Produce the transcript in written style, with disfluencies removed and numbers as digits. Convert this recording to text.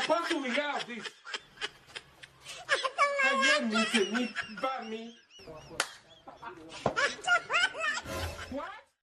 supposed to resolve this. Ayer ni se ni ba mi. What?